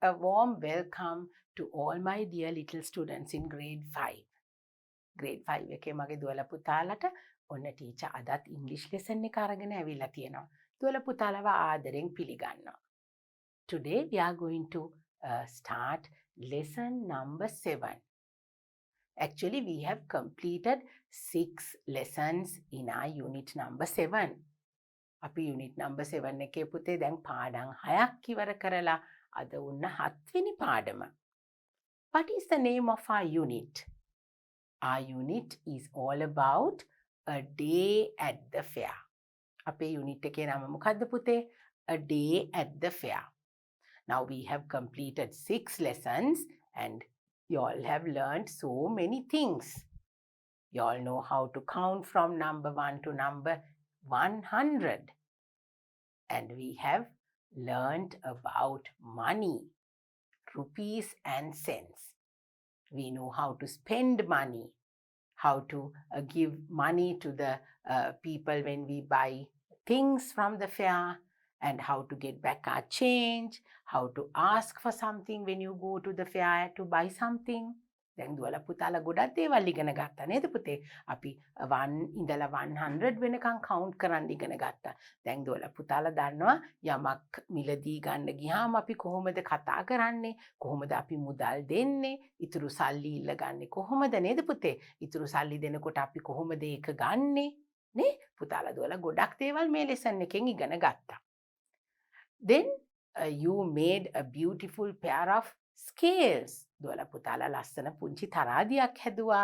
A warm welcome to all my dear little students in grade 5. Grade 5 එකේ මගේ දුවලා පුතාලට ඔන්න ටීචර් අදත් ඉංග්‍රීසි ලෙසන් එක අරගෙන ඇවිල්ලා තියෙනවා. දුවලා පුතාලව ආදරෙන් පිළිගන්නවා. Today we are going to start lesson number 7. Actually, we have completed 6 lessons in our unit number 7. අපි unit number 7 එකේ පුතේ දැන් පාඩම් 6ක් ඉවර කරලා අද උන්න 7 වෙනි පාඩම. What is the name of our unit? Our unit is all about a day at the fair. අපේ unit එකේ නම මොකද්ද පුතේ? A day at the fair. Now we have completed 6 lessons and you all have learned so many things. You all know how to count from number 1 to number 100. And we have learned about money, rupees and cents. We know how to spend money, how to give money to the people when we buy things from the fair, and how to get back our change, how to ask for something when you go to the fair to buy something. දැන් දුවලා පුතාලා ගොඩක් දේවල් ඉගෙන ගත්තා නේද පුතේ? අපි 1 ඉඳලා 100 වෙනකන් කවුන්ට් කරන්න ඉගෙන ගත්තා. දැන් දුවලා පුතාලා දන්නවා යමක් මිලදී ගන්න ගියාම අපි කොහොමද කතා කරන්නේ? කොහොමද අපි මුදල් දෙන්නේ? ඉතුරු සල්ලි ඉල්ලගන්නේ කොහොමද නේද පුතේ? ඉතුරු සල්ලි දෙනකොට අපි කොහොමද ඒක ගන්නෙ? නේ? පුතාලා දුවලා ගොඩක් දේවල් මේ ලෙසන් එකෙන් ඉගෙන ගත්තා. Then you made a beautiful pair of scales. දුවලා පුතාලා ලස්සන පුංචි තරාදියක් හැදුවා.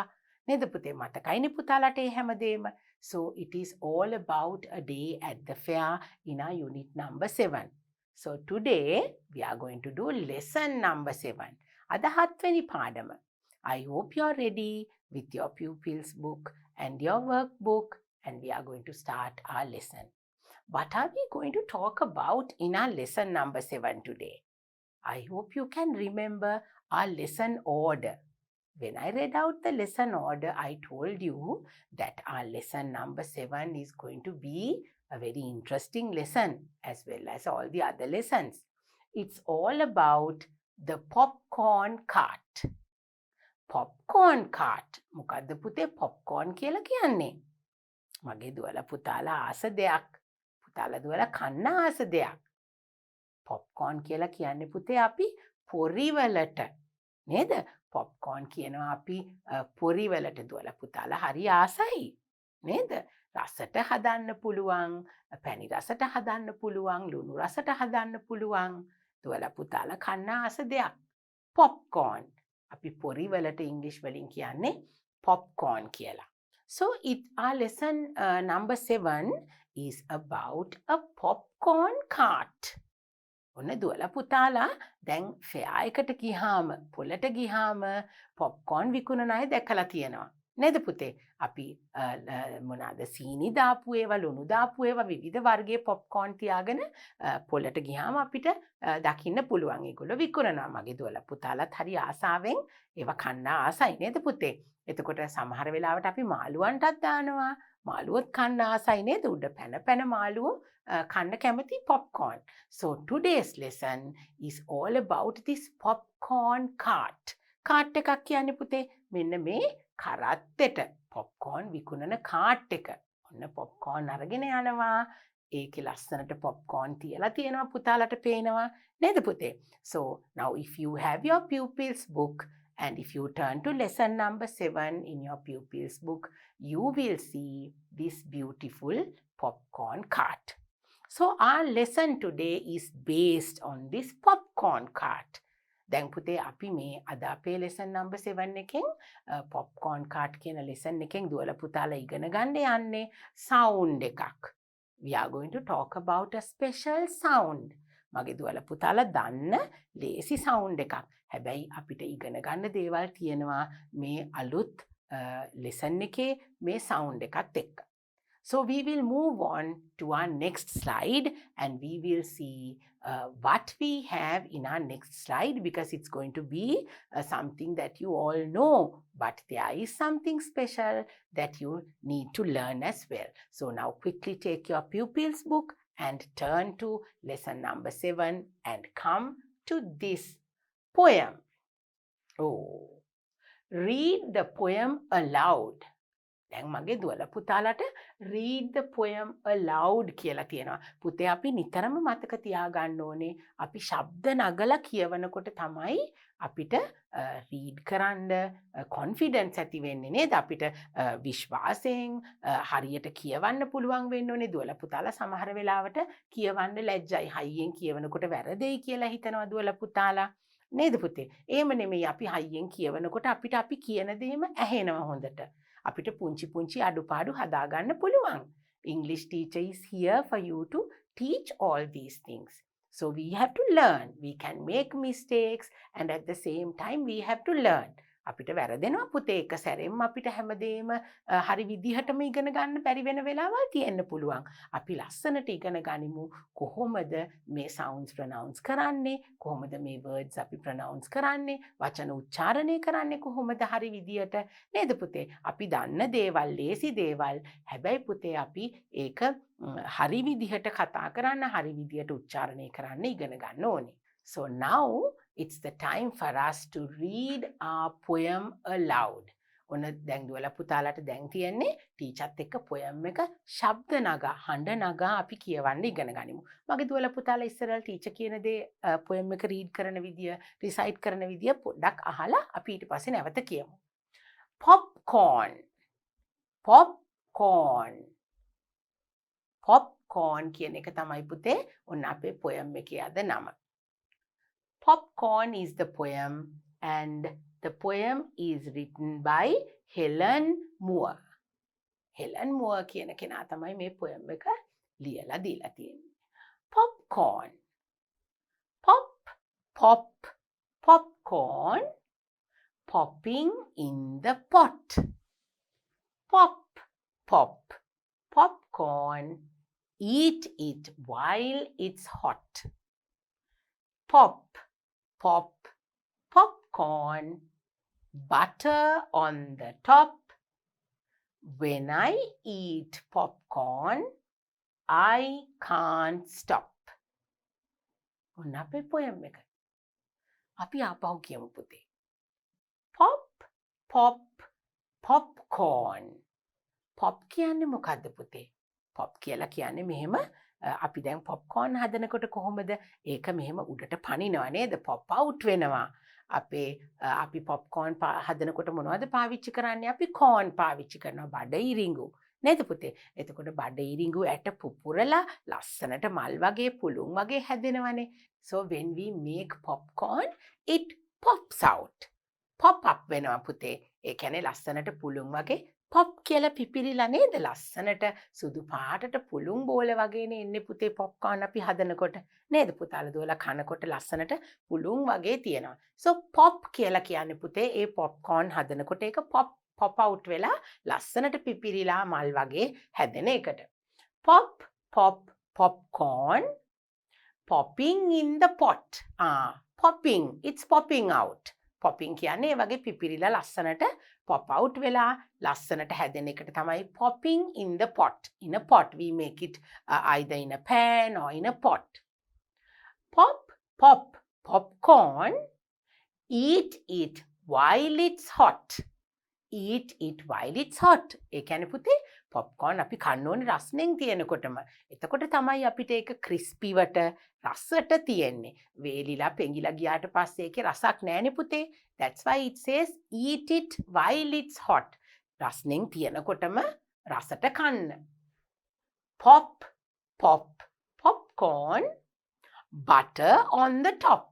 නේද පුතේ? මතකයිනේ පුතාලට ඒ හැමදේම. So it is all about a day at the fair in our unit number 7. So today we are going to do lesson number 7. අද 7 වෙනි පාඩම. I hope you are ready with your pupils book and your workbook, and we are going to start our lesson. What are we going to talk about in our lesson number 7 today? I hope you can remember our lesson order. When I read out the lesson order, I told you that our lesson number 7 is going to be a very interesting lesson as well as all the other lessons. It's all about the popcorn cart. Popcorn cart. මොකද්ද පුතේ popcorn කියලා කියන්නේ? මගේ දුවලා පුතාලා ආස දෙයක්. පුතාලා දුවලා කන්න ආස දෙයක්. popcorn කියලා කියන්නේ පුතේ අපි පොරිවලට නේද? popcorn කියනවා අපි පොරිවලට දුවලා පුතාලා හරි ආසයි නේද? රසට හදන්න පුළුවන්, පැණි රසට හදන්න පුළුවන්, ලුණු රසට හදන්න පුළුවන්. දුවලා පුතාලා කන්න ආස දෙයක්. popcorn. අපි පොරිවලට ඉංග්‍රීසි වලින් කියන්නේ popcorn කියලා. So our lesson number 7 is about a popcorn cart. ඔන්න දුවලා පුතාලා දැන් ෆෙයා එකට ගියාම පොළට ගියාම පොප්කෝන් විකුණන අය දැකලා තියෙනවා නේද පුතේ? අපි මොනවාද සීනි දාපු ඒවා, ලුණු දාපු ඒවා, විවිධ වර්ගයේ පොප්කෝන් තියාගෙන පොළට ගියාම අපිට දකින්න පුළුවන්. ඒගොල්ලෝ විකුණනවා. මගේ දුවලා පුතාලත් හරි ආසාවෙන් ඒවා කන්න ආසයි නේද පුතේ? එතකොට සමහර වෙලාවට අපි මාළුවන්ටත් දානවා. මාළුවොත් කන්න ආසයි නේද? උඩ පැන පැන මාළුවෝ කන්න කැමති popcorn. So today's lesson is all about this popcorn cart. cart එකක් කියන්නේ පුතේ මෙන්න මේ කරත්තෙට popcorn විකුණන cart එක. ඔන්න popcorn අරගෙන යනවා. ඒකේ ලස්සනට popcorn තියලා තියෙනවා පුතාලට පේනවා නේද පුතේ? So now if you have your pupils book and if you turn to lesson number 7 in your pupils book, you will see this beautiful popcorn cart. So our lesson today is based on this popcorn cart. දැන් පුතේ අපි මේ අද අපේ lesson number 7 එකෙන් popcorn cart කියන lesson එකෙන් දුවලා පුතාලා ඉගෙන ගන්න යන්නේ sound එකක්. We are going to talk about a special sound. මගේ දුවලා පුතාලා දන්න ලේසි sound එකක්. හැබැයි අපිට ඉගෙන ගන්න දේවල් තියෙනවා මේ අලුත් lesson එකේ මේ sound එකත් එක්ක. So we will move on to our next slide and we will see what we have in our next slide, because it's going to be something that you all know, but there is something special that you need to learn as well. So now quickly take your pupils book and turn to lesson number 7 and come to this poem. Oh, read the poem aloud. දැන් මගේ දුවල පුතාලට read the poem aloud කියලා තියෙනවා. පුතේ අපි නිතරම මතක තියාගන්න ඕනේ අපි ශබ්ද නගලා කියවනකොට තමයි අපිට read කරන්න confidence ඇති වෙන්නේ නේද? අපිට විශ්වාසයෙන් හරියට කියවන්න පුළුවන් වෙන්න ඕනේ. දුවල පුතාලා සමහර වෙලාවට කියවන්න ලැජ්ජයි. හයියෙන් කියවනකොට වැරදෙයි කියලා හිතනවා දුවල පුතාලා. නේද පුතේ? එහෙම නෙමෙයි අපි හයියෙන් කියවනකොට අපිට අපි කියන දේම ඇහෙනවා හොඳට. අපිට පුංචි පුංචි අඩුපාඩු හදාගන්න පුළුවන්. English teacher is here for you to teach all these things. So we have to learn. We can make mistakes and at the same time we have to learn. අපිට වැරදෙනවා පුතේ එක සැරෙන්ම අපිට හැමදේම හරි විදිහටම ඉගෙන ගන්න බැරි වෙන වෙලාවල් තියෙන්න පුළුවන්. අපි ලස්සනට ඉගෙන ගනිමු කොහොමද මේ sounds pronounce කරන්නේ, කොහොමද මේ words අපි pronounce කරන්නේ, වචන උච්චාරණය කරන්නේ කොහොමද හරි විදිහට නේද පුතේ? අපි දන්න දේවල්, ලේසි දේවල්. හැබැයි පුතේ අපි ඒක හරි විදිහට කතා කරන්න, හරි විදිහට උච්චාරණය කරන්න ඉගෙන ගන්න ඕනේ. So now it's the time for us to read our poem aloud. ඔන්න දැන් දුවලා පුතාලට දැන් තියෙන්නේ ටීචර්ත් එක්ක poem එක ශබ්ද නගා, හඬ නගා අපි කියවන්න ඉගෙන ගනිමු. මගේ දුවලා පුතාලා ඉස්සරහට ටීචර් කියන දේ poem එක read කරන විදිය, recite කරන විදිය පොඩ්ඩක් අහලා අපි ඊට පස්සේ නැවත කියමු. Popcorn. Popcorn. Popcorn කියන එක තමයි පුතේ ඔන්න අපේ poem එකේ අද නම. Popcorn is the poem and the poem is written by Helen Moore. Helen Moore කියන කෙනා තමයි මේ poem එක ලියලා දීලා තියෙන්නේ. Popcorn. Pop, pop, popcorn. Popping in the pot. Pop, pop, popcorn. Eat it while it's hot. Pop, pop, popcorn, butter on the top. When I eat popcorn, I can't stop. ඔන්න අපේ poem එක. අපි ආපහු කියමු පුතේ. Pop, pop, popcorn. Pop කියන්නේ මොකද්ද පුතේ? Pop කියලා කියන්නේ මෙහෙම අපි දැන් popcorn හදනකොට කොහොමද ඒක මෙහෙම උඩට පනිනවා නේද? pop out වෙනවා. අපි popcorn හදනකොට මොනවද පාවිච්චි කරන්නේ? අපි corn පාවිච්චි කරනවා. බඩ ඉරිඟු නේද පුතේ? එතකොට බඩ ඉරිඟු ඇට පුපුරලා ලස්සනට මල් වගේ පුළුන් වගේ හැදෙනවනේ. So when we make popcorn, it pops out. Pop up වෙනවා පුතේ. ඒ කියන්නේ ලස්සනට පුළුන් වගේ පොප් කියලා පිපිරිලා නේද? ලස්සනට සුදු පාටට පුළුන් බෝල වගේනේ එන්නේ පුතේ පොප්කෝර්න් අපි හදනකොට නේද? පුතාලා දුවලා කනකොට ලස්සනට පුළුන් වගේ තියෙනවා. So pop කියලා කියන්නේ පුතේ ඒ පොප්කෝර්න් හදනකොට ඒක pop out වෙලා ලස්සනට පිපිරිලා මල් වගේ හැදෙන එකට. Pop, pop, popcorn. Popping in the pot. Popping. It's popping out. Popping කියන්නේ ඒ වගේ පිපිරිලා ලස්සනට pop out වෙලා ලස්සනට හැදෙන එකට තමයි popping in the pot. In a pot we make it either in a pan or in a pot. Pop, pop, popcorn. Eat it while it's hot. Eat it while it's hot. ඒ කියන්නේ පුතේ popcorn අපි කන්න ඕනේ රස්නෙන් තියෙනකොටම. එතකොට තමයි අපිට ඒක ක්‍රිස්පිවට රසට තියෙන්නේ. වේලිලා පෙඟිලා ගියාට පස්සේ ඒකේ රසක් නැහැනේ පුතේ. That's why it says eat it while it's hot. රස්නෙන් තියෙනකොටම රසට කන්න. Pop, pop, popcorn. Butter on the top.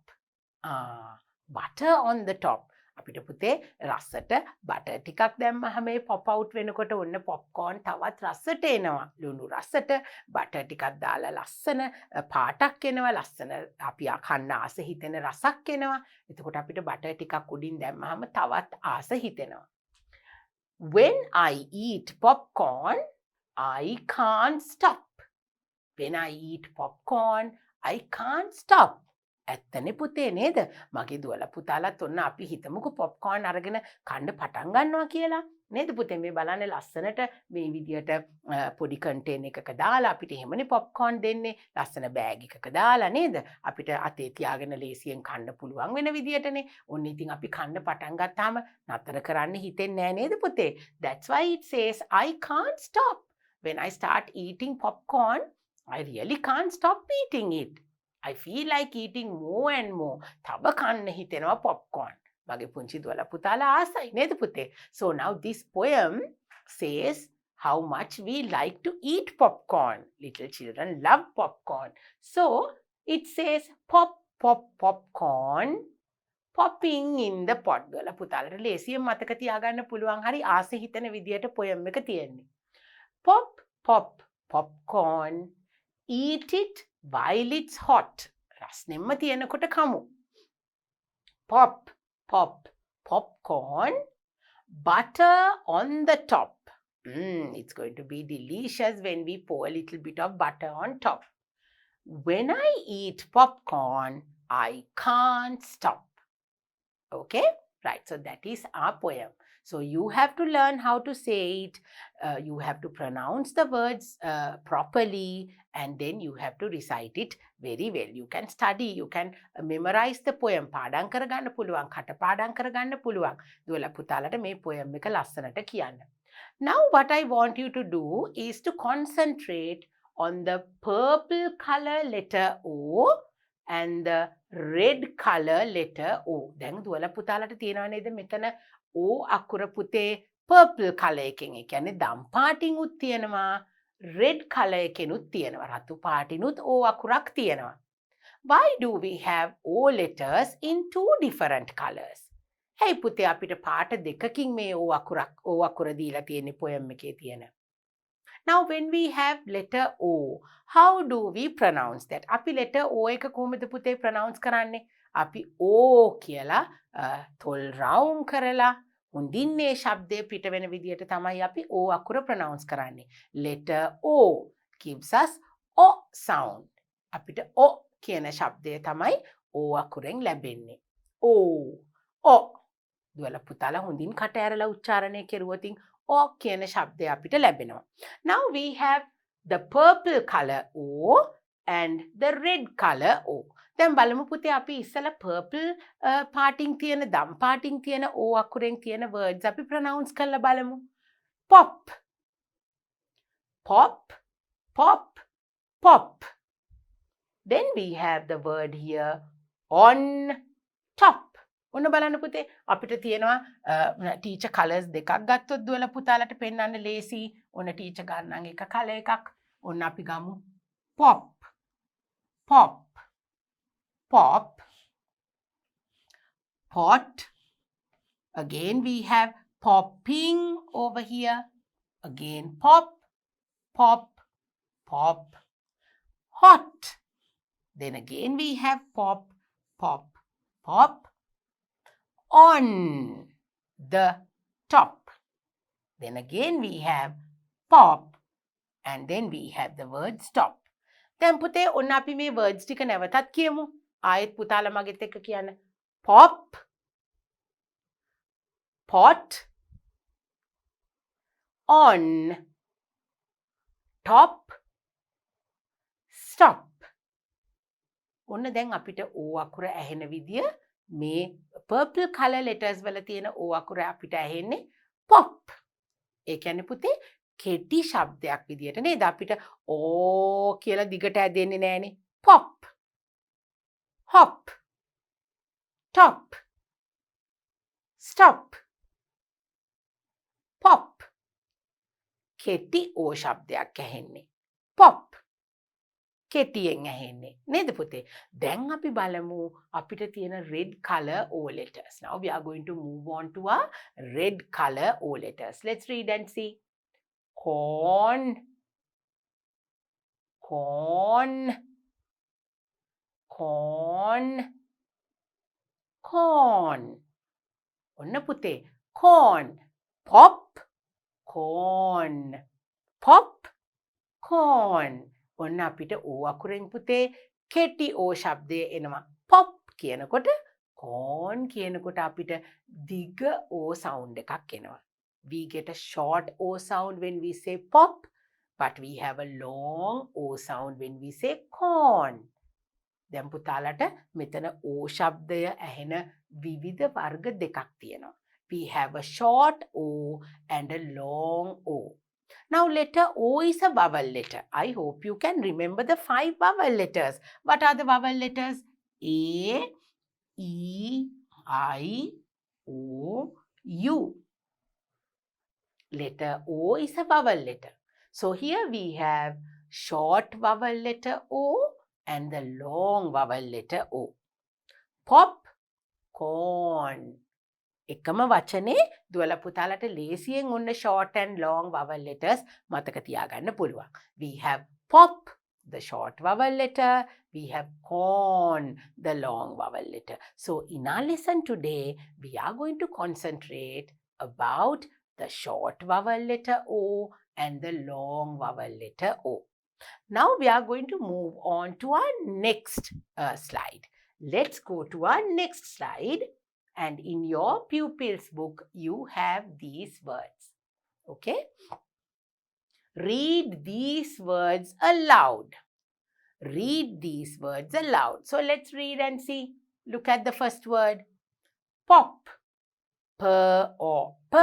Butter on the top. අපිට පුතේ රසට බටර් ටිකක් දැම්මහම මේ pop out වෙනකොට ඔන්න popcorn තවත් රසට එනවා. ලුණු රසට බටර් ටිකක් දාලා ලස්සන පාටක් එනවා. ලස්සන අපි කන්න ආස හිතෙන රසක් එනවා. එතකොට අපිට බටර් ටිකක් උඩින් දැම්මහම තවත් ආස හිතෙනවා. When I eat popcorn, I can't stop. When I eat popcorn, I can't stop. ඇත්තනේ පුතේ නේද? මගේ දුවලා පුතාලාත් ඔන්න අපි හිතමුකෝ පොප්කෝර්න් අරගෙන කන්න පටන් ගන්නවා කියලා. නේද පුතේ? මේ බලන්න ලස්සනට මේ විදියට පොඩි කන්ටේනර් එකක දාලා අපිට එහෙමනේ පොප්කෝර්න් දෙන්නේ. ලස්සන බෑග් එකක දාලා නේද? අපිට අතේ තියාගෙන ලේසියෙන් කන්න පුළුවන් වෙන විදියටනේ. ඔන්න ඉතින් අපි කන්න පටන් ගත්තාම නතර කරන්න හිතෙන්නේ නැහැ නේද පුතේ? That's why it says I can't stop. When I start eating popcorn, I really can't stop eating it. I feel like eating more and more. තව කන්න හිතෙනවා popcorn. මගේ පුංචි දුවලා පුතාලා ආසයි නේද පුතේ? So now this poem says how much we like to eat popcorn. Little children love popcorn. So it says pop, pop, popcorn popping in the pot. දුවලා පුතාලට ලේසියෙන් මතක තියාගන්න පුළුවන් හරි ආසෙ හිතෙන විදියට poem එක තියෙන්නේ. Pop, pop, popcorn. Eat it while it's hot. රස්නෙම්ම තියෙනකොට කමු. Pop, pop, popcorn. Butter on the top. It's going to be delicious when we pour a little bit of butter on top. When I eat popcorn, I can't stop. Okay? Right, so that is our poem. So you have to learn how to say it. You have to pronounce the words properly, and then you have to recite it very well. You can study, you can memorize the poem. පාඩම් කරගන්න පුළුවන්, කට පාඩම් කරගන්න පුළුවන්. දුවලා පුතාලට මේ poem එක ලස්සනට කියන්න. Now what I want you to do is to concentrate on the purple color letter O and the red color letter O. දැන් දුවලා පුතාලට තියෙනවා නේද මෙතන O අකුර පුතේ purple color එකෙන්. ඒ කියන්නේ දම් පාටින් උත් තියෙනවා, red color එකෙනුත් තියෙනවා, රතු පාටිනුත් O අකුරක් තියෙනවා. Why do we have O letters in two different colors? Hey පුතේ අපිට පාට දෙකකින් මේ O අකුර දීලා තියෙන්නේ poem එකේ තියෙන. Now when we have letter O, how do we pronounce that? අපි letter O එක කොහොමද පුතේ pronounce කරන්නේ? අපි O කියලා තොල් රවුම් කරලා හොඳින් මේ ශබ්දය පිට වෙන විදියට තමයි අපි O අකුර pronounce කරන්නේ. Letter O gives us O sound. අපිට O කියන ශබ්දය තමයි O අකුරෙන් ලැබෙන්නේ. O, O. දුවලා පුතාලා හොඳින් කට ඇරලා උච්චාරණය කෙරුවොතින් O කියන ශබ්දය අපිට ලැබෙනවා. Now we have the purple color O and the red color O. දැන් බලමු පුතේ අපි ඉස්සලා purple පාටින් තියෙන දම් පාටින් තියෙන O අකුරෙන් තියෙන words අපි pronounce කරලා බලමු. Pop, pop, pop, pop. Then we have the word here on top. ඔන්න බලන්න පුතේ අපිට තියෙනවා ටීචර් කලර්ස් දෙකක් ගත්තොත් දුවලා පුතාලට පෙන්වන්න ලේසි. ඔන්න ටීචර් ගන්නම් එක කලර් එකක්. ඔන්න අපි ගමු pop, pop, pop, pot. Again we have popping over here. Again pop, pop, pop, hot. Then again we have pop, pop, pop. On the top. Then again we have pop and then we have the word stop. දැන් පුතේ ඔන්න අපි මේ words ටික නැවතත් කියමු. ආයෙත් පුතාලා මගෙත් එක්ක කියන්න. Pop, pot, on, top, stop. ඔන්න දැන් අපිට O අකුර ඇහෙන විදිය මේ purple color letters වල තියෙන O අකුර අපිට ඇහෙන්නේ pop. ඒ කියන්නේ පුතේ කෙටි ශබ්දයක් විදියට නේද? අපිට O කියලා දිගට ඇදෙන්නේ නෑනේ. Pop, hop, top, stop, pop. කෙටි O ශබ්දයක් ඇහෙන්නේ. Pop. කෙටියෙන් ඇහෙන්නේ නේද පුතේ? දැන් අපි බලමු අපිට තියෙන red color O letters. Now we are going to move on to our red color O letters. Let's read and see. Corn, corn, corn, corn. ඔන්න පුතේ corn. Pop, corn, pop, corn. ඔන්න අපිට O අකුරෙන් පුතේ කෙටි O ශබ්දය එනවා. pop කියනකොට corn කියනකොට අපිට දිග O sound එකක් එනවා. We get a short O sound when we say pop, but we have a long O sound when we say corn. දැන් පුතාලට මෙතන O ශබ්දය ඇහෙන විවිධ වර්ග දෙකක් තියෙනවා. We have a short O and a long O. Now letter O is a vowel letter. I hope you can remember the 5 vowel letters. What are the vowel letters? A, E, I, O, U. Letter O is a vowel letter. So here we have short vowel letter O and the long vowel letter O. Pop, corn. එකම වචනේ දුවල පුතාලට ලේසියෙන් ඔන්න short and long vowel letters මතක තියාගන්න පුළුවන්. We have pop, the short vowel letter. We have corn, the long vowel letter. So in our lesson today, we are going to concentrate about the short vowel letter O and the long vowel letter O. Now we are going to move on to our next slide. Let's go to our next slide. And in your pupils book, you have these words. Okay? Read these words aloud. Read these words aloud. So let's read and see. Look at the first word. Pop. P or P.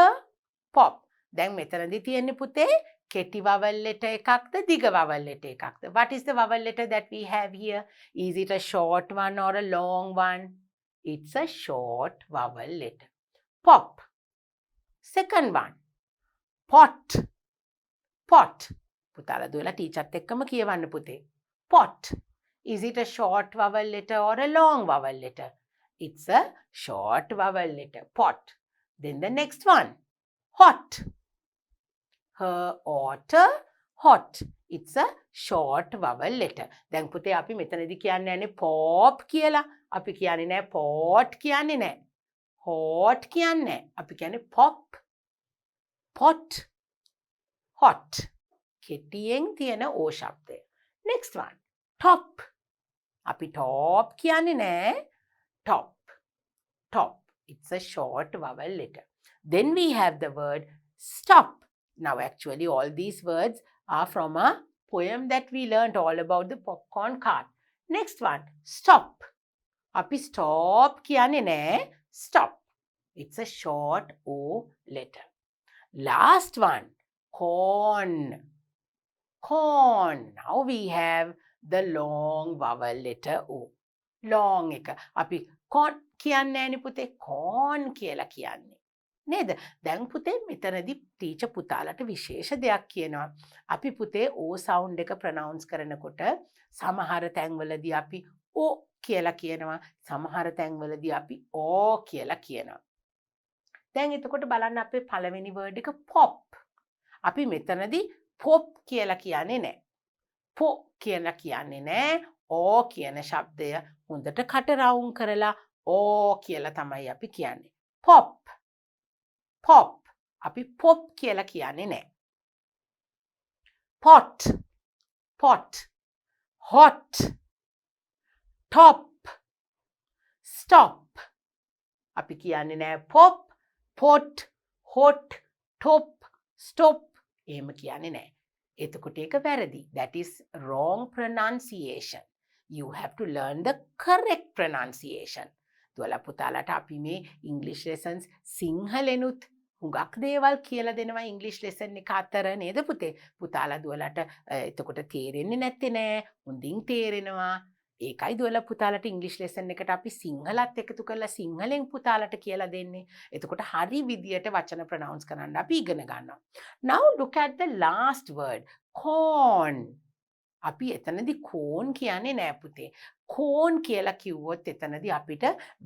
Pop. Then මෙතනදී තියෙන්නේ පුතේ කෙටි vowel letter එකක්ද දිග vowel letter එකක්ද? What is the vowel letter that we have here? Is it a short one or a long one? It's a short vowel letter. Pop. Second one. Pot. Pot. පුතාලා දුවලා ටීචර්ත් එක්කම කියවන්න පුතේ. Pot. Is it a short vowel letter or a long vowel letter? It's a short vowel letter. Pot. Then the next one. Hot. Her, hot. It's a short vowel letter. දැන් පුතේ අපි මෙතනදී කියන්නේ නැහැ pop කියලා. අපි කියන්නේ නැහැ pot කියන්නේ නැහැ. Hot කියන්නේ නැහැ. අපි කියන්නේ pop, pot, hot. කෙටියෙන් තියෙන O ශබ්දය. Next one. Top. අපි top කියන්නේ නැහැ. Top, top. It's a short vowel letter. Then we have the word stop. Now actually all these words are from a poem that we learned all about the popcorn cart. Next one. Stop. අපි stop කියන්නේ නැහැ. Stop. It's a short O letter. Last one. Corn. Corn. Now we have the long vowel letter O. Long එක. අපි corn කියන්නේ නැහැනේ පුතේ. corn කියලා කියන්නේ. නේද? දැන් පුතේ මෙතනදී ටීචර් පුතාලට විශේෂ දෙයක් කියනවා. අපි පුතේ O sound එක pronounce කරනකොට සමහර තැන්වලදී අපි O කියලා කියනවා. සමහර තැන්වලදී අපි O කියලා කියනවා. දැන් එතකොට බලන්න අපේ පළවෙනි word එක pop. අපි මෙතනදී pop කියලා කියන්නේ නැහැ. po කියලා කියන්නේ නැහැ. O කියන ශබ්දය හොඳට කට රවුම් කරලා O කියලා තමයි අපි කියන්නේ. Pop. Pop. අපි pop කියලා කියන්නේ නැහැ. Pot. Pot. Hot. Top. Stop. අපි කියන්නේ නැහැ pop, pot, hot, top, stop. එහෙම කියන්නේ නැහැ. එතකොට ඒක වැරදි. That is wrong pronunciation. You have to learn the correct pronunciation. දුවලා පුතාලට අපි මේ English lessons සිංහලෙනුත් හුඟක් දේවල් කියලා දෙනවා English lesson එක අතර නේද පුතේ? පුතාලා දුවලට එතකොට තේරෙන්නේ නැත්තේ නෑ. හොඳින් තේරෙනවා. ඒකයි දුවලා පුතාලට English lesson එකට අපි සිංහලත් එකතු කරලා සිංහලෙන් පුතාලට කියලා දෙන්නේ. එතකොට හරි විදියට වචන pronounce කරන්න අපි ඉගෙන ගන්නවා. Now look at the last word. Corn. අපි එතනදී corn කියන්නේ නෑ පුතේ. corn කියලා කිව්වොත් එතනදී අපිට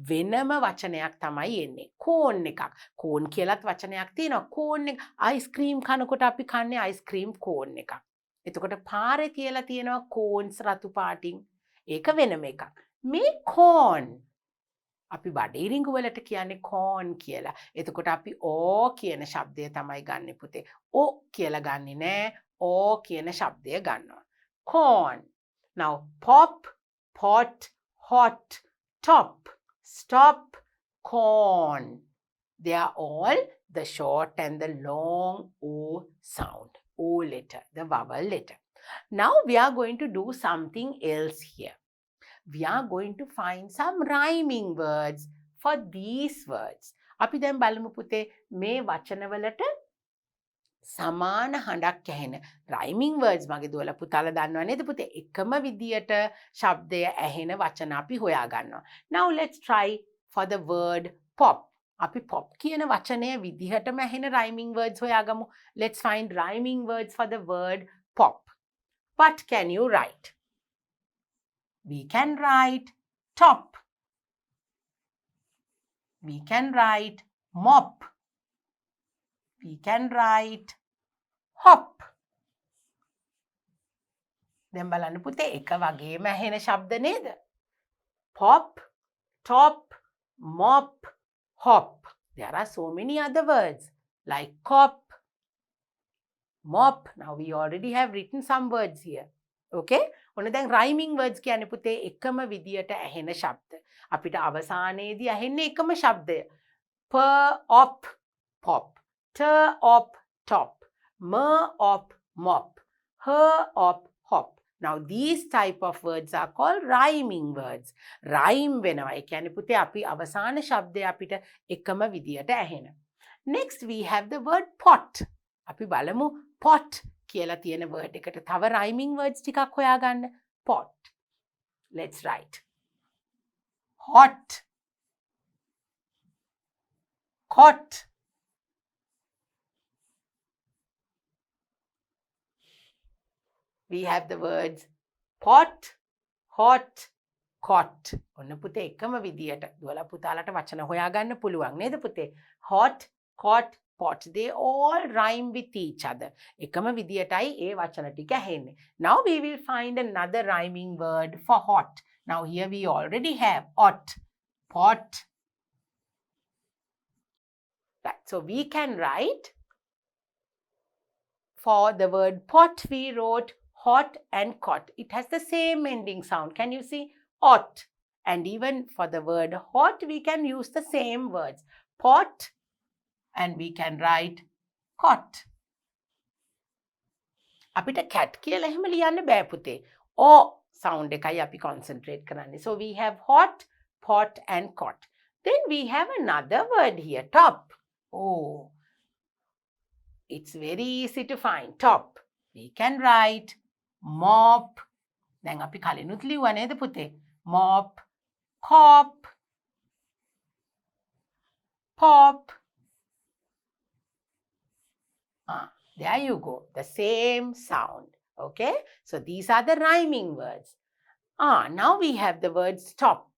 වෙනම වචනයක් තමයි එන්නේ. corn එකක්. corn කියලාත් වචනයක් තියෙනවා. corn එක ice cream කනකොට අපි කන්නේ ice cream corn එකක්. එතකොට පාරේ කියලා තියෙනවා corns රතු පාටින්. ඒක වෙනම එකක්. මේ corn අපි බඩේරිඟු වලට කියන්නේ corn කියලා. එතකොට අපි o කියන ශබ්දය තමයි ගන්නෙ පුතේ. o කියලා ගන්නෙ නෑ. o කියන ශබ්දය ගන්නවා. Corn. Now pop, pot, hot, top, stop, corn. They are all the short and the long O sound, O letter, the vowel letter. Now we are going to do something else here. We are going to find some rhyming words for these words. අපි දැන් බලමු පුතේ මේ වචනවලට සමාන හඬක් ඇහෙන rhyming words මගේ දුවලා පුතාලා දන්නව නේද පුතේ? එකම විදියට ශබ්දය ඇහෙන වචන අපි හොයා ගන්නවා. Now let's try for the word pop. අපි pop කියන වචනය විදිහටම ඇහෙන rhyming words හොයාගමු. Let's find rhyming words for the word pop. What can you write? We can write top. We can write mop. We can write hop. දැන් බලන්න පුතේ එක වගේම ඇහෙන ශබ්ද නේද? Pop, top, mop, hop. There are so many other words like cop, mop. Now we already have written some words here. Okay? ඔන්න දැන් rhyming words කියන්නේ පුතේ එකම විදියට ඇහෙන ශබ්ද. අපිට අවසානයේදී ඇහෙන්නේ එකම ශබ්දය. P, op, pop. T, op, top. M, op, mop. H, op, hop. Now these type of words are called rhyming words. Rhyme වෙනවා. ඒ කියන්නේ පුතේ අපි අවසාන ශබ්දය අපිට එකම විදියට ඇහෙන. Next we have the word pot. අපි බලමු pot කියලා තියෙන word එකට තව rhyming words ටිකක් හොයාගන්න. Pot. Let's write. Hot. Cot. We have the words pot, hot, cot. ඔන්න පුතේ එකම විදියට දුවලා පුතාලට වචන හොයාගන්න පුළුවන් නේද පුතේ? Hot, cot, pot. They all rhyme with each other. එකම විදියටයි ඒ වචන ටික ඇහෙන්නේ. Now we will find another rhyming word for hot. Now here we already have hot, pot. Right. So we can write for the word pot we wrote hot and cot. It has the same ending sound. Can you see? Ot. And even for the word hot, we can use the same words. Pot and we can write cot. අපිට cat කියලා එහෙම ලියන්න බෑ පුතේ. O sound එකයි අපි concentrate කරන්නේ. So we have hot, pot and cot. Then we have another word here, top. Oh, it's very easy to find. Top. We can write mop. දැන් අපි කලිනුත් ලිව්වා නේද පුතේ? Mop, cop, pop. There you go. The same sound. Okay? So these are the rhyming words. Now we have the word stop.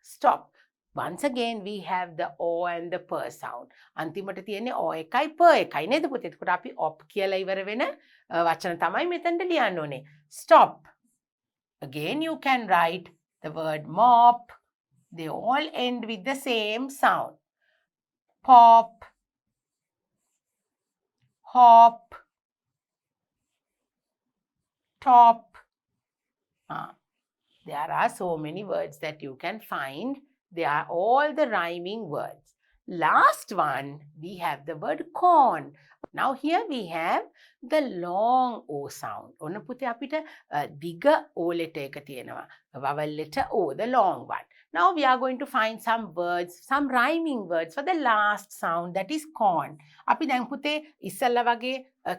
Stop. Once again we have the O and the P sound. අන්තිමට තියෙන්නේ O එකයි P එකයි නේද පුතේ? එතකොට අපි op කියලා ඉවර වෙන වචන තමයි මෙතනට ලියන්න ඕනේ. Stop. Again you can write the word mop. They all end with the same sound. Pop, hop, top. There are so many words that you can find. They are all the rhyming words. Last one, we have the word corn. Now here we have the long O sound. ඔන්න පුතේ අපිට දිග O letter එක තියෙනවා. Vowel letter O, the long one. Now we are going to find some words, some rhyming words for the last sound, that is corn. අපි දැන් පුතේ ඉස්සල්ලා වගේ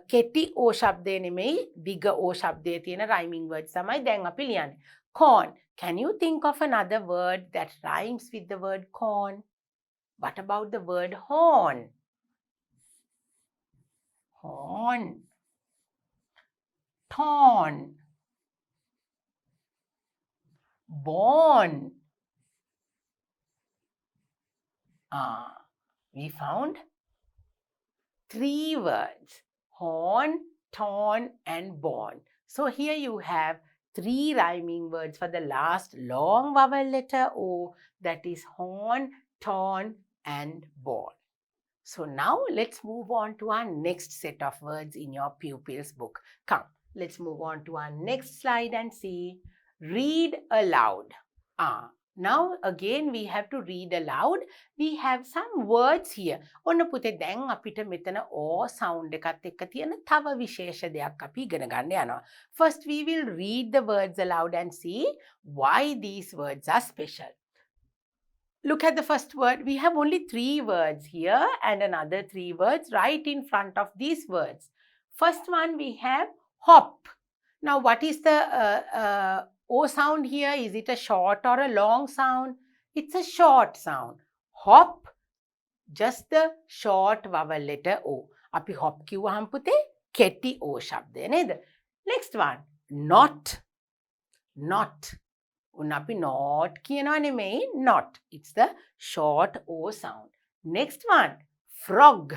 කෙටි O ශබ්දය නෙමෙයි දිග O ශබ්දයේ තියෙන rhyming words තමයි දැන් අපි ලියන්නේ. Corn. Can you think of another word that rhymes with the word corn? What about the word horn? Horn. Torn. Born. We found 3 words. Horn, torn and born. So here you have 3 rhyming words for the last long vowel letter O, that is horn, torn and born. So now let's move on to our next set of words in your pupils book. Come, let's move on to our next slide and see. Read aloud. Now again we have to read aloud. We have some words here. ඔන්න පුතේ දැන් අපිට මෙතන o sound එකත් එක්ක තියෙන තව විශේෂ දෙයක් අපි ඉගෙන ගන්න යනවා. First we will read the words aloud and see why these words are special. Look at the first word. We have only 3 words here and another 3 words right in front of these words. First one we have hop. Now what is the O sound here? Is it a short or a long sound? It's a short sound. Hop, just the short vowel letter O. අපි hop කිව්වහම පුතේ කෙටි O ශබ්දය නේද? Next one, not. Not. උන් අපි not කියනවා නෙමෙයි, not. It's the short O sound. Next one, frog.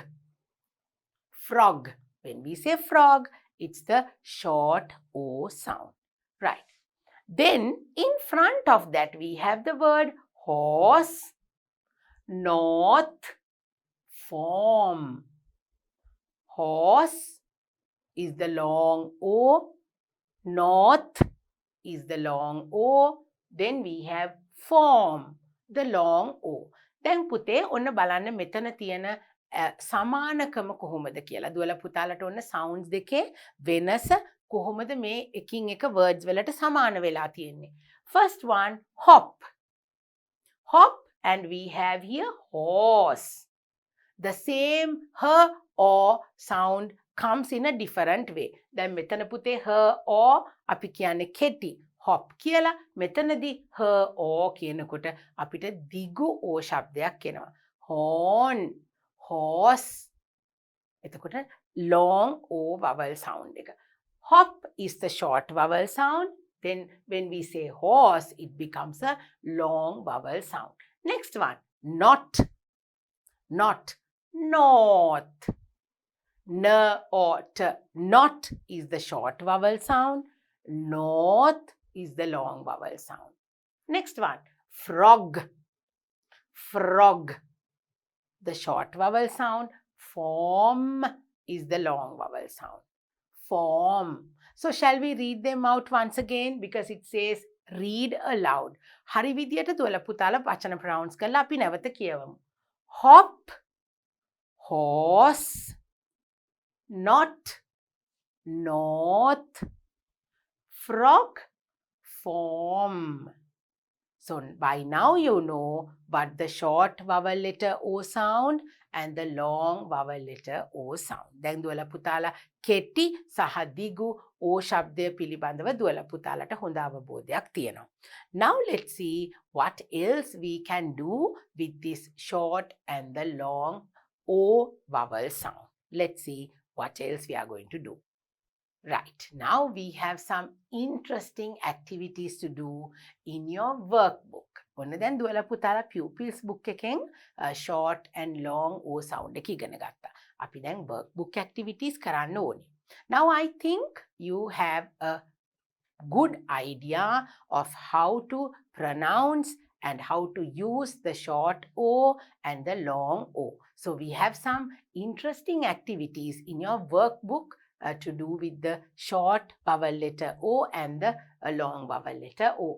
Frog. When we say frog, it's the short O sound. Right. Then in front of that we have the word horse, north, form. Horse is the long O, north is the long O, then we have form, the long O. දැන් පුතේ ඔන්න බලන්න මෙතන තියෙන සමානකම කොහොමද කියලා. දුවලා පුතාලට ඔන්න sounds දෙකේ වෙනස කොහොමද මේ එකින් එක words වලට සමාන වෙලා තියෙන්නේ. First one, hop. Hop, and we have here horse. The same her or sound comes in a different way. දැන් මෙතන පුතේ her or අපි කියන්නේ කෙටි hop කියලා. මෙතනදී her or කියනකොට අපිට දිගු o ශබ්දයක් එනවා. horn, horse. එතකොට long o vowel sound එක. Hop is the short vowel sound. Then when we say horse, it becomes a long vowel sound. Next one, not. Not. North. N or t. Not is the short vowel sound. North is the long vowel sound. Next one, frog. Frog. The short vowel sound. Form is the long vowel sound. Form. So shall we read them out once again? Because it says read aloud. හරි විදියට දුවලා පුතාලා වචන pronounce කරලා අපි නැවත කියවමු. Hop, horse, not, north, frog, form. So by now you know what the short vowel letter O sound and the long vowel letter O sound. දැන් දුවලා පුතාලා කෙටි සහ දිගු O ශබ්දය පිළිබඳව දුවලා පුතාලට හොඳ අවබෝධයක් තියෙනවා. Now let's see what else we can do with this short and the long O vowel sound. Let's see what else we are going to do. Right, now we have some interesting activities to do in your workbook. ඔන්න දැන් දුවලා පුතාලා pupils book එකෙන් short and long O sound එක ඉගෙන ගත්තා. අපි දැන් workbook activities කරන්න ඕනේ. Now I think you have a good idea of how to pronounce and how to use the short O and the long O. So we have some interesting activities in your workbook to do with the short vowel letter O and the long vowel letter O.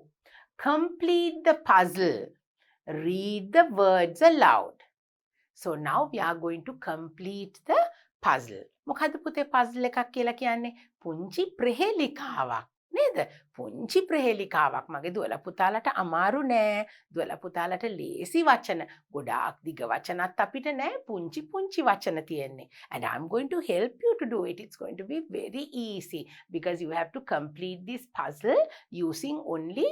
Complete the puzzle. Read the words aloud. So now we are going to complete the puzzle. මොකද්ද පුතේ puzzle එකක් කියලා කියන්නේ? පුංචි ප්‍රහේලිකාවක් නේද? පුංචි ප්‍රහේලිකාවක්. මගේ දුවලා පුතාලට අමාරු නෑ. දුවලා පුතාලට ලේසි වචන. ගොඩාක් දිග වචනත් අපිට නෑ. පුංචි පුංචි වචන තියෙන්නේ. And I'm going to help you to do it. It's going to be very easy because you have to complete this puzzle using only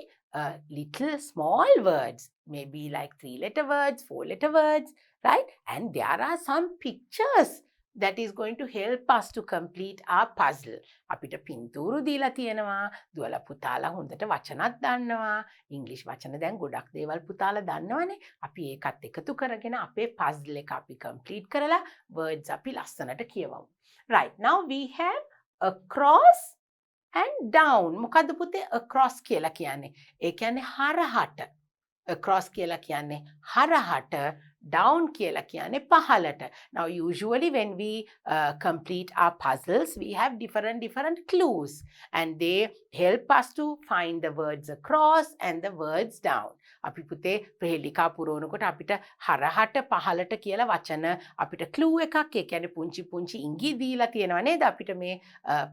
little small words. Maybe like 3-letter words, 4-letter words, right? And there are some pictures that is going to help us to complete our puzzle. අපිට පින්තූරු දීලා තියෙනවා. දුවලා පුතාලා හොඳට වචනත් දන්නවා. ඉංග්‍රීසි වචන දැන් ගොඩක් දේවල් පුතාලා දන්නවනේ. අපි ඒකත් එකතු කරගෙන අපේ puzzle එක අපි complete කරලා words අපි ලස්සනට කියවමු. Right, now we have across and down. මොකද්ද පුතේ across කියලා කියන්නේ? ඒ කියන්නේ හරහට. Across කියලා කියන්නේ හරහට, Down කියලා කියන්නේ පහළට. Now usually when we complete our puzzles, we have different clues and they help us to find the words across and the words down. අපි පුතේ ප්‍රහෙලිකා පුරවනකොට අපිට හරහට පහළට කියලා වචන අපිට clue එකක් ඒ කියන්නේ පුංචි ඉඟි දීලා තියෙනවා නේද අපිට මේ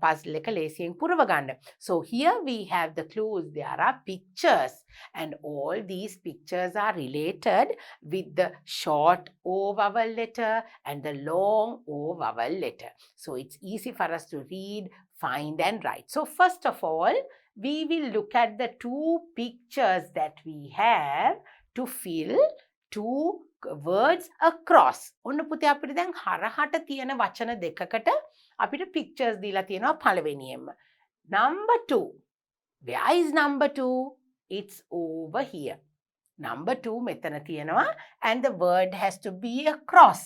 puzzle එක ලේසියෙන් පුරව ගන්න. So here we have the clues. There are pictures and all these pictures are related with the short O vowel letter and the long O vowel letter. So it's easy for us to read, find and write. So first of all, we will look at the two pictures that we have to fill two words across. ඔන්න පුතේ අපිට දැන් හරහට තියෙන වචන දෙකකට අපිට pictures දීලා තියෙනවා පළවෙනියෙන්ම. Number 2. Where is number 2? It's over here. Number 2 මෙතන තියෙනවා and the word has to be across.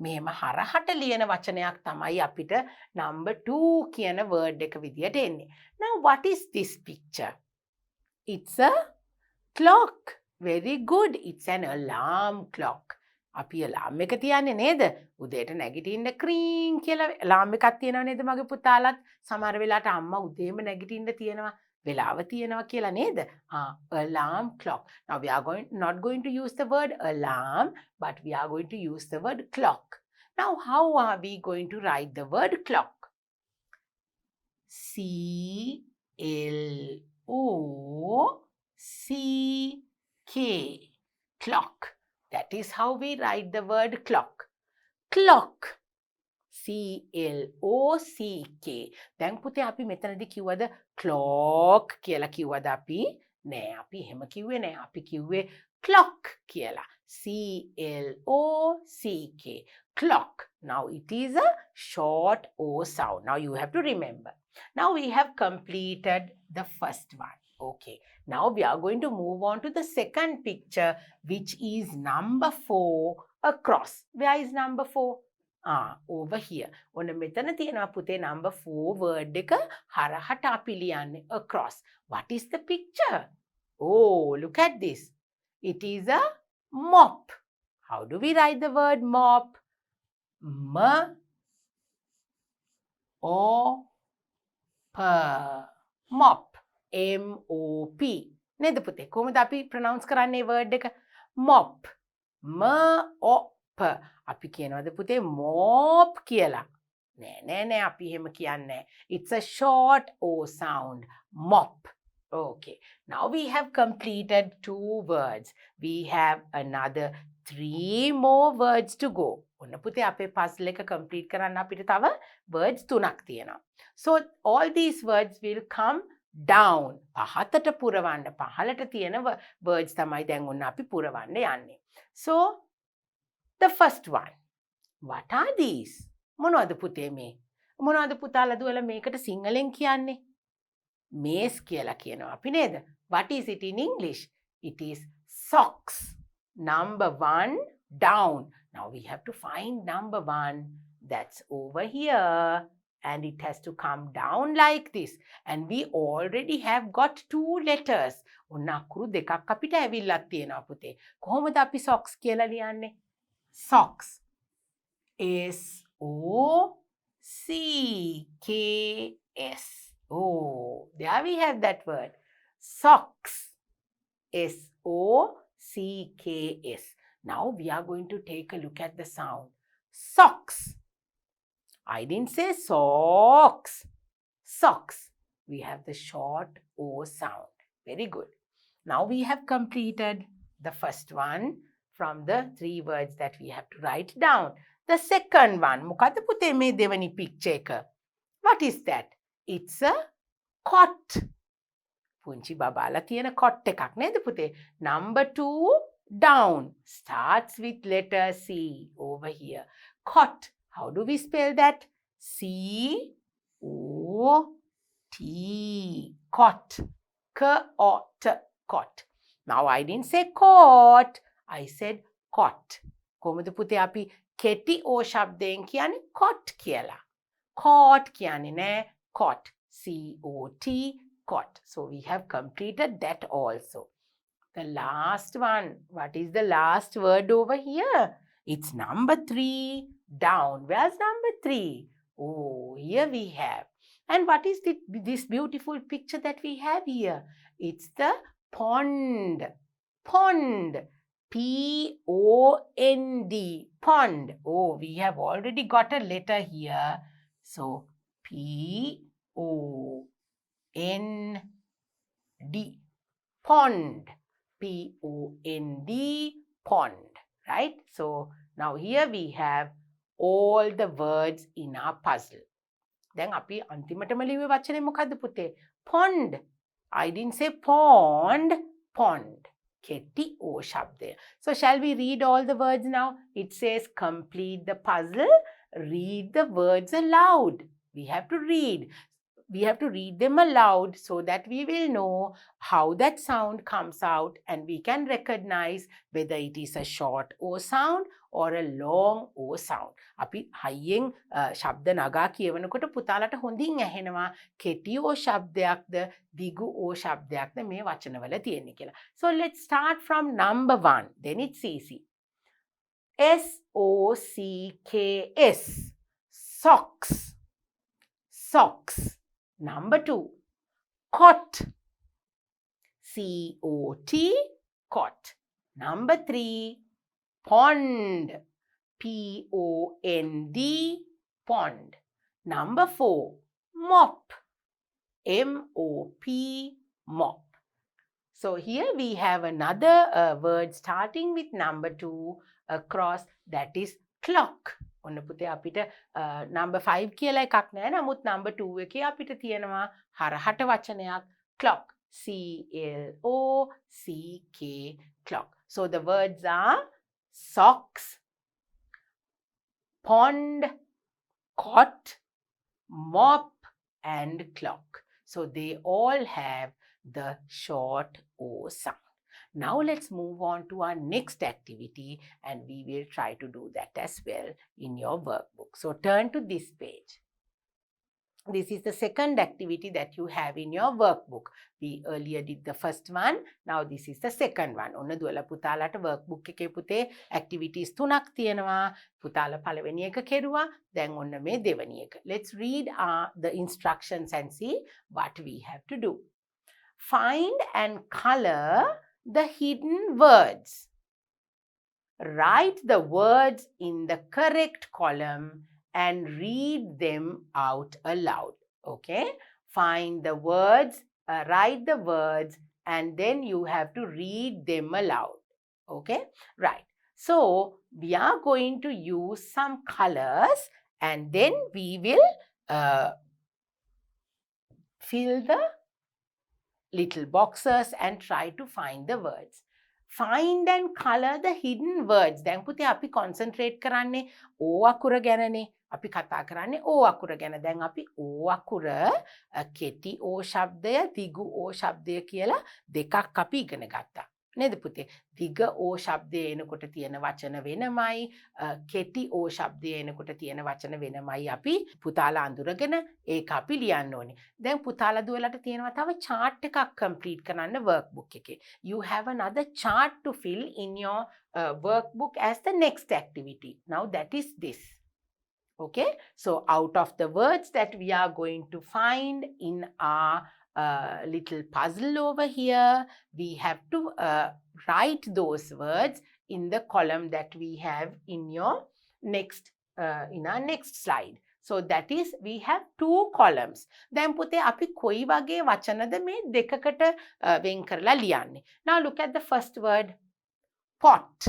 මෙහෙම හරහට ලියන වචනයක් තමයි අපිට number 2 කියන word එක විදියට එන්නේ. Now what is this picture? It's a clock. Very good. It's an alarm clock. අපි alarm එක තියන්නේ නේද? උදේට නැගිටින්න ක්‍රීන් කියලා alarm එකක් තියනවා නේද මගේ පුතාලත්? සමහර වෙලාවට අම්මා උදේම නැගිටින්න තියනවා. වෙලාව තියනවා කියලා නේද? Alarm clock. Now we are not going to use the word alarm, but we are going to use the word clock. Now how are we going to write the word clock? C-L-O-C-K. Clock. That is how we write the word clock. Clock. C-L-O-C-K. දැන් පුතේ අපි මෙතනදී කිව්වද clock කියලා කිව්වද අපි? නෑ අපි එහෙම කිව්වේ නෑ. අපි කිව්වේ clock කියලා. C-L-O-C-K. Clock. Now it is a short O sound. Now you have to remember. Now we have completed the first one. Okay. Now we are going to move on to the second picture, which is number 4 across. Where is number 4? Over here. ඔන්න මෙතන තියෙනවා පුතේ number 4 word එක හරහට අපි ලියන්නේ across. What is the picture? Oh, look at this. It is a mop. How do we write the word mop? M-O-P. Mop. M-O-P. නේද පුතේ? කොහොමද අපි pronounce කරන්නේ word එක? Mop. M-O-P. අපි කියනවාද පුතේ mop කියලා? නෑ අපි එහෙම කියන්නේ. It's a short O sound. Mop. Okay. Now we have completed 2 words. We have another 3 more words to go. ඔන්න පුතේ අපේ puzzle එක complete කරන්න අපිට තව words 3ක් තියෙනවා. So all these words will come down. පහතට පුරවන්න. පහළට තියෙන words තමයි දැන් ඔන්න අපි පුරවන්න යන්නේ. So the first one. What are these? මොනවද පුතේ මේ? මොනවද පුතාලා දුවලා මේකට සිංහලෙන් කියන්නේ? මේස් කියලා කියනවා අපි නේද? What is it in English? It is socks. Number 1 down. Now we have to find number 1. That's over here. And it has to come down like this. And we already have got 2 letters. ඔන්න අකුරු දෙකක් අපිට ඇවිල්ලක් තියෙනවා පුතේ. කොහොමද අපි socks කියලා ලියන්නේ? Socks. S-O-C-K-S. Oh, there we have that word. Socks. S-O-C-K-S. Now we are going to take a look at the sound. Socks. I didn't say socks. Socks. We have the short O sound. Very good. Now we have completed the first one from the 3 words that we have to write down. The second one. මොකද පුතේ මේ දෙවනි picture එක? What is that? It's a cot. පුංචි බබාලා තියෙන cot එකක් නේද පුතේ? Number 2 down. Starts with letter C over here. Cot. How do we spell that? C-O-T. Cot. K-O-T. Cot. Now I didn't say cot. I said cot. කොහොමද පුතේ අපි කෙටි O ශබ්දයෙන් කියන්නේ cot කියලා. Cot කියන්නේ නෑ cot. C-O-T. Cot. So we have completed that also. The last one. What is the last word over here? It's number 3 down. Where's number 3? Oh, here we have. And what is this beautiful picture that we have here? It's the pond. Pond. P-O-N-D. Pond. Oh, we have already got a letter here. So, P-O-N-D. Pond. P-O-N-D. Pond. Right? So, now here we have all the words in our puzzle. දැන් අපි අන්තිමටම ලිව්වේ වචනේ මොකද්ද පුතේ? Pond. I didn't say pond. Pond. කෙටි O ශබ්දය. So shall we read all the words now? It says complete the puzzle. Read the words aloud. We have to read. We have to read them aloud so that we will know how that sound comes out and we can recognize whether it is a short O sound or a long O sound. අපි හයියෙන් ශබ්ද නගා කියවනකොට පුතාලට හොඳින් ඇහෙනවා කෙටි O ශබ්දයක්ද දිගු O ශබ්දයක්ද මේ වචනවල තියෙන්නේ කියලා. So let's start from number 1. Then it's easy. S-O-C-K-S. Socks. Socks. Number 2. Cot. C-O-T. Cot. Number 3. Pond. P-O-N-D. Pond. Number 4. Mop. M-O-P. Mop. So here we have another word starting with number 2 across, that is clock. ඔන්න පුතේ අපිට number 5 කියලා එකක් නෑ. නමුත් number 2 එකේ අපිට තියෙනවා හරහට වචනයක් clock. C-L-O-C-K. Clock. So the words are socks, pond, cot, mop, and clock. So they all have the short O sound. Now let's move on to our next activity and we will try to do that as well in your workbook. So turn to this page. This is the second activity that you have in your workbook. We earlier did the first one. Now this is the second one. ඔන්න දුවලා පුතාලට workbook එකේ පුතේ activities 3ක් තියෙනවා. පුතාලා පළවෙනි එක කෙරුවා. දැන් ඔන්න මේ දෙවෙනි එක. Let's read the instructions and see what we have to do. Find and color the hidden words. Write the words in the correct column and read them out aloud. Okay? Find the words, write the words, and then you have to read them aloud. Okay? Right. So, we are going to use some colors and then we will fill the little boxes and try to find the words. Find and color the hidden words. දැන් පුතේ අපි concentrate කරන්නේ O අකුර ගැනනේ. අපි කතා කරන්නේ O අකුර ගැන. දැන් අපි O අකුර කෙටි O ශබ්දය, දිගු O ශබ්දය කියලා දෙකක් අපි ඉගෙන ගත්තා. නේද පුතේ? දිග O ශබ්දය එනකොට තියෙන වචන වෙනමයි, කෙටි O ශබ්දය එනකොට තියෙන වචන වෙනමයි අපි පුතාලා අඳුරගෙන ඒක අපි ලියන්න ඕනේ. දැන් පුතාලා දුවලට තියෙනවා තව chart එකක් complete කරන්න workbook එකේ. You have another chart to fill in your workbook as the next activity. Now that is this. Okay? So out of the words that we are going to find in our little puzzle over here, we have to write those words in the column that we have in your next in our next slide. So that is, we have 2 columns. දැන් පුතේ අපි කොයි වගේ වචනද මේ දෙකකට වෙන් කරලා ලියන්නේ. Now look at the first word, pot.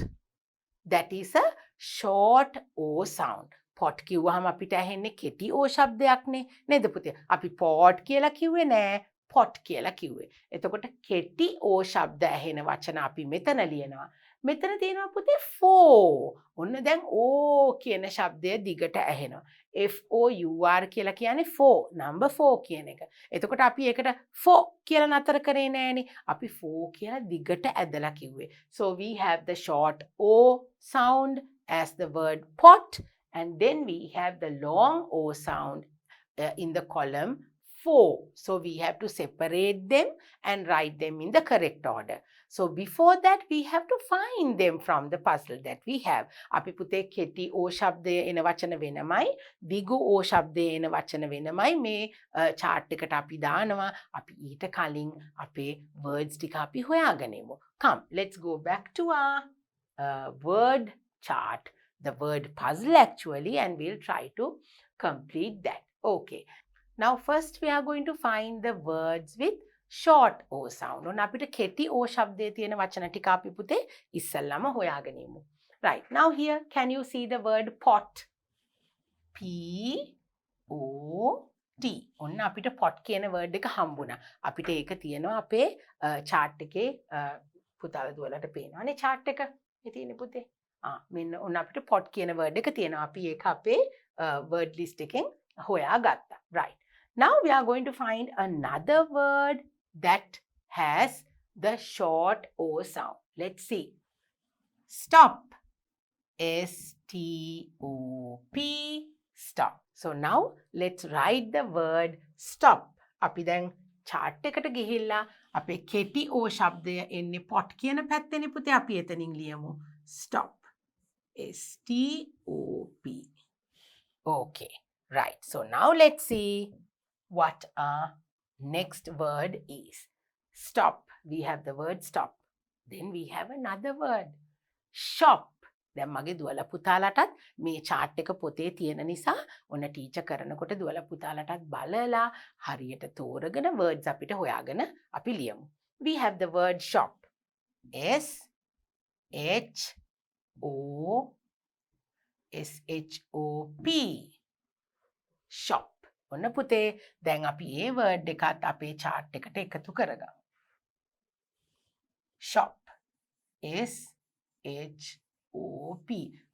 That is a short O sound. pot කිව්වහම අපිට ඇහෙන්නේ කෙටි O ශබ්දයක්නේ නේද පුතේ? අපි pot කියලා කිව්වේ නෑ, pot කියලා කිව්වේ. එතකොට කෙටි O ශබ්ද ඇහෙන වචන අපි මෙතන ලියනවා. මෙතන තියෙනවා පුතේ for. ඔන්න දැන් O කියන ශබ්දය දිගට ඇහෙනවා. F-O-U-R කියලා කියන්නේ for, number 4 කියන එක. එතකොට අපි ඒකට for කියලා නතර කරේ නෑනේ. අපි for කියලා දිගට ඇදලා කිව්වේ. So we have the short O sound as the word pot, and then we have the long O sound in the column 4. So we have to separate them and write them in the correct order. So before that, we have to find them from the puzzle that we have. අපි පුතේ කෙටි O ශබ්දය එන වචන වෙනමයි, දිගු O ශබ්දය එන වචන වෙනමයි මේ chart එකට අපි දානවා. අපි ඊට කලින් අපේ words ටික අපි හොයාගනිමු. Come, let's go back to our word chart, the word puzzle actually, and we'll try to complete that. Okay. Now first we are going to find the words with short O sound. ඔන්න අපිට කෙටි O ශබ්දයේ තියෙන වචන ටික අපි පුතේ ඉස්සල්ලාම හොයාගනිමු. Right. Now here can you see the word pot? P O T. ඔන්න අපිට pot කියන word එක හම්බුණා. අපිට ඒක තියෙනවා අපේ chart එකේ පුතාලා දුවලට පේනවානේ chart එක. මේ තියෙන්නේ පුතේ. මෙන්න ඔන්න අපිට pot කියන word එක තියෙනවා. අපි ඒක අපේ word list එකෙන් හොයාගත්තා. Right. Now we are going to find another word that has the short O sound. Let's see. Stop. S-T-O-P. Stop. So now let's write the word stop. අපි දැන් chart එකට ගිහිල්ලා අපේ කෙටි O ශබ්දය එන්නේ pot කියන පැත්තේනේ පුතේ. අපි එතනින් ලියමු. Stop. S-T-O-P. Okay. Right. So now let's see what our next word is. Stop. We have the word stop. Then we have another word. Shop. දැන් මගේ දුවලා පුතාලටත් මේ chart එක පොතේ තියෙන නිසා ඔන්න ටීචර් කරනකොට දුවලා පුතාලටත් බලලා හරියට තෝරගෙන words අපිට හොයාගෙන අපි ලියමු. We have the word shop. S H O S H O P. Shop. ඔන්න පුතේ දැන් අපි මේ word එකත් අපේ chart එකට එකතු කරගමු. Shop. S H O P.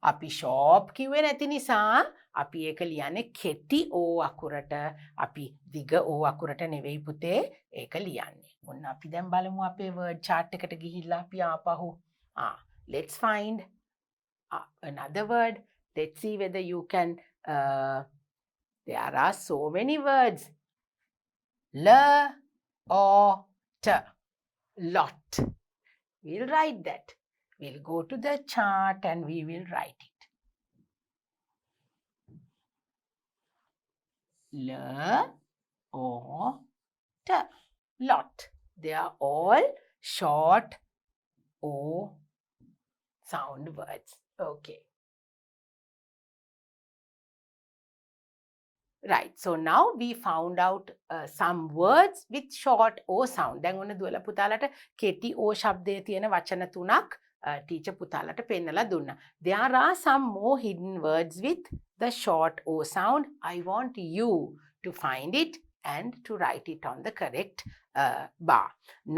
අපි shop කිව්වේ නැති නිසා අපි ඒක ලියන්නේ කෙටි O අකුරට. අපි දිග O අකුරට නෙවෙයි පුතේ ඒක ලියන්නේ. ඔන්න අපි දැන් බලමු අපේ word chart එකට ගිහිල්ලා අපි ආපහු. Let's find another word. Let's see whether you can there are so many words. Lot. Lot. We'll write that. We'll go to the chart and we will write it. L-O-T. Lot. They are all short O sound words. Okay. Right. So now we found out some words with short O sound. දැන් ඔන්න දුවලා පුතාලට කෙටි O ශබ්දයේ තියෙන වචන තුනක් teacher පුතාලට පෙන්නලා දුන්නා. There are some more hidden words with the short O sound. I want you to find it and to write it on the correct bar.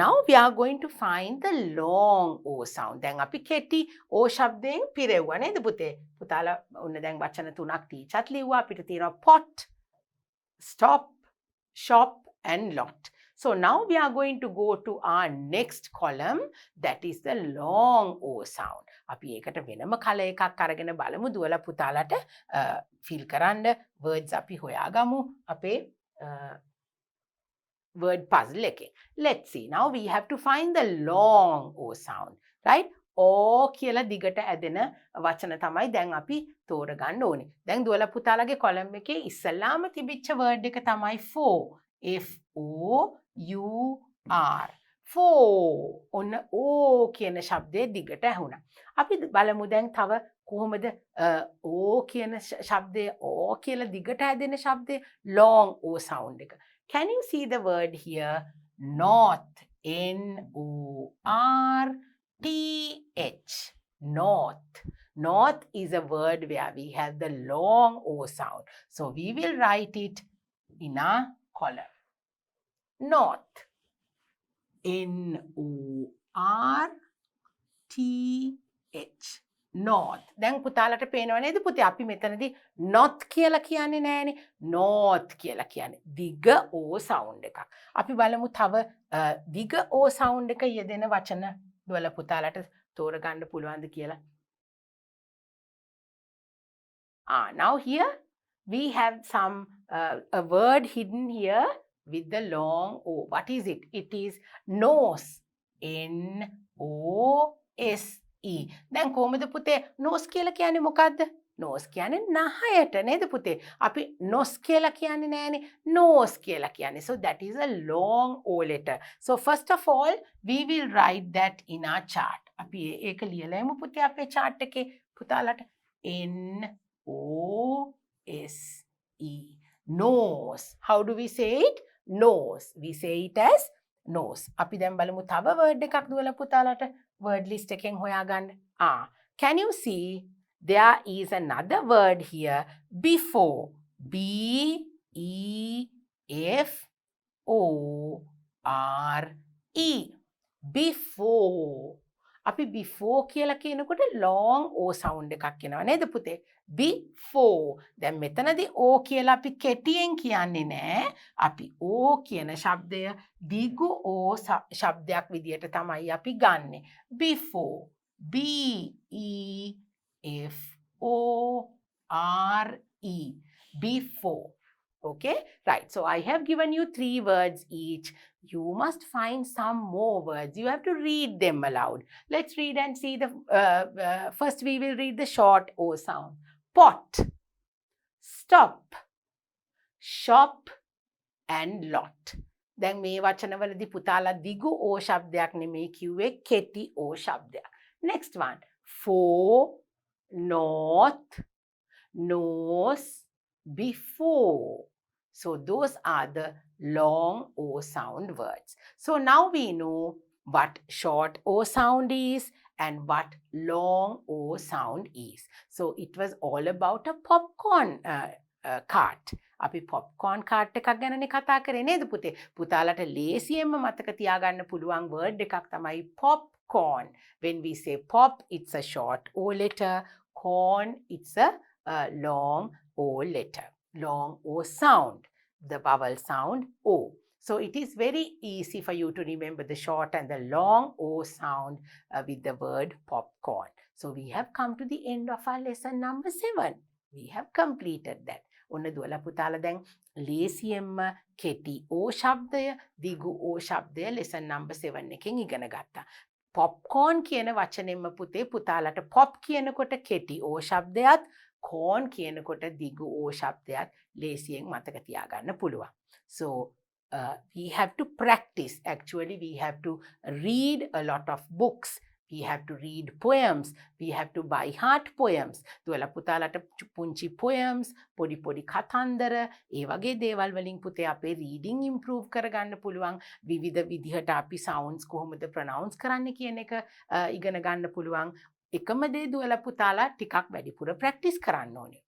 Now we are going to find the long O sound. දැන් අපි කෙටි O ශබ්දයෙන් පිරෙව්වා නේද පුතේ? පුතාලා ඔන්න දැන් වචන තුනක් teacherත් ලිව්වා. අපිට තියෙනවා pot, stop, shop and lot. So now we are going to go to our next column, that is the long O sound. අපි ඒකට වෙනම color එකක් අරගෙන බලමු දුවලා පුතාලට fill කරන්න words අපි හොයාගමු අපේ word puzzle එකේ. Let's see. Now we have to find the long O sound, right? O කියලා දිගට ඇදෙන වචන තමයි දැන් අපි තෝරගන්න ඕනේ. දැන් දුවලා පුතාලගේ column එකේ ඉස්සල්ලාම තිබිච්ච word එක තමයි for. F O U R. For. ඔන්න O කියන ශබ්දයේ දිගට ඇහුණා. අපි බලමු දැන් තව කොහොමද O කියන ශබ්දය O කියලා දිගට ඇදෙන ශබ්දය long O sound එක. Can you see the word here? North. N-O-R-T-H. North. North is a word where we have the long O sound. So we will write it in a column. North. N-O-R-T-H. North. දැන් පුතාලට පේනව නේද පුතේ අපි මෙතනදී not කියලා කියන්නේ නෑනේ. north කියලා කියන්නේ දිග O sound එකක්. අපි බලමු තව දිග O sound එක යෙදෙන වචන දුවලා පුතාලට තෝරගන්න පුළුවන්ද කියලා. Now here we have some a word hidden here with the long O. What is it? It is nose. N-O-S-E. දැන් කොහොමද පුතේ nose කියලා කියන්නේ මොකද්ද? nose කියන්නේ නහයට නේද පුතේ? අපි nose කියලා කියන්නේ නෑනේ. nose කියලා කියන්නේ. So that is a long O letter. So first of all, we will write that in our chart. අපි ඒක ලියලා එමු පුතේ අපේ chart එකේ පුතාලට. N-O-S-E. Nose. How do we say it? Nose. We say it as nose. අපි දැන් බලමු තව word එකක් දුවලා පුතාලට word list එකෙන් හොයාගන්න. Can you see there is another word here before. B-E-F-O-R-E. Before. අපි before කියලා කියනකොට long O sound එකක් එනවා නේද පුතේ? Before. දැන් මෙතනදී O කියලා අපි කෙටියෙන් කියන්නේ නෑ. අපි O කියන ශබ්දය දිගු O ශබ්දයක් විදියට තමයි අපි ගන්නෙ. Before. B-E-F-O-R-E. Before. Okay, right. So I have given you 3 words each. You must find some more words. You have to read them aloud. Let's read and see the, first we will read the short O sound. Pot, stop, shop and lot. දැන් මේ වචනවලදී පුතාලා දිගු O ශබ්දයක් නෙමෙයි කිව්වේ කෙටි O ශබ්දයක්. Next one. For, north, nose, before. So those are the long O sound words. So now we know what short O sound is and what long O sound is. So it was all about a popcorn cart. අපි popcorn cart එකක් ගැනනේ කතා කරේ නේද පුතේ? පුතාලට ලේසියෙන්ම මතක තියාගන්න පුළුවන් word එකක් තමයි popcorn. When we say pop, it's a short O letter. Corn, it's a long O letter. Long O sound, the vowel sound O. So it is very easy for you to remember the short and the long O sound with the word popcorn. So we have come to the end of our lesson number 7. We have completed that. ඔන්න දුවලා පුතාලා දැන් ලේසියෙන්ම කෙටි O ශබ්දය, දිගු O ශබ්දය lesson number 7 එකෙන් ඉගෙන ගත්තා. Popcorn කියන වචනයෙන්ම පුතේ පුතාලට pop කියනකොට කෙටි O ශබ්දයත් corn කියනකොට දිගු O ශබ්දයත් ලේසියෙන් මතක තියාගන්න පුළුවන්. So we have to practice. Actually, we have to read a lot of books. We have to read poems. We have to by heart poems. දුවලා පුතාලට පුංචි poems, පොඩි පොඩි කතන්දර, ඒ වගේ දේවල් වලින් පුතේ අපේ reading improve කරගන්න පුළුවන්. විවිධ විදිහට අපි sounds කොහොමද pronounce කරන්න කියන එක ඉගෙන ගන්න පුළුවන්. එකම දේ දුවලා පුතාලා ටිකක් වැඩිපුර practice කරන්න ඕනේ.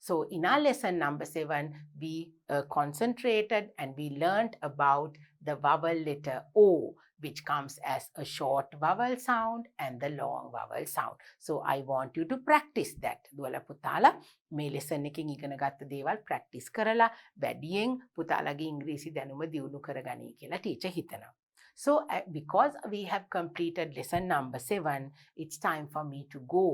So in our lesson number 7, we concentrated and we learnt about the vowel letter O, which comes as a short vowel sound and the long vowel sound. So I want you to practice that. දුවලා පුතාලා මේ lesson එකෙන් ඉගෙන ගත්ත දේවල් practice කරලා වැඩියෙන් පුතාලගේ ඉංග්‍රීසි දැනුම දියුණු කරගනී කියලා teacher හිතනවා. So because we have completed lesson number 7, it's time for me to go.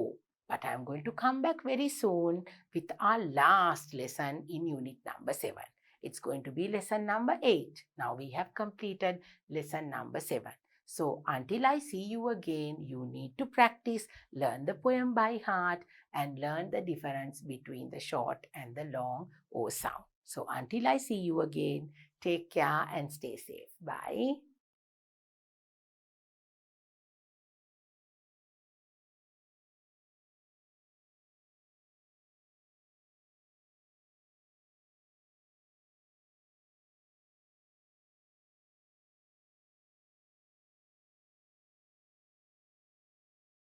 But I'm going to come back very soon with our last lesson in unit number 7. It's going to be lesson number 8. Now we have completed lesson number 7. So until I see you again, you need to practice, learn the poem by heart and learn the difference between the short and the long O sound. So until I see you again, take care and stay safe. Bye.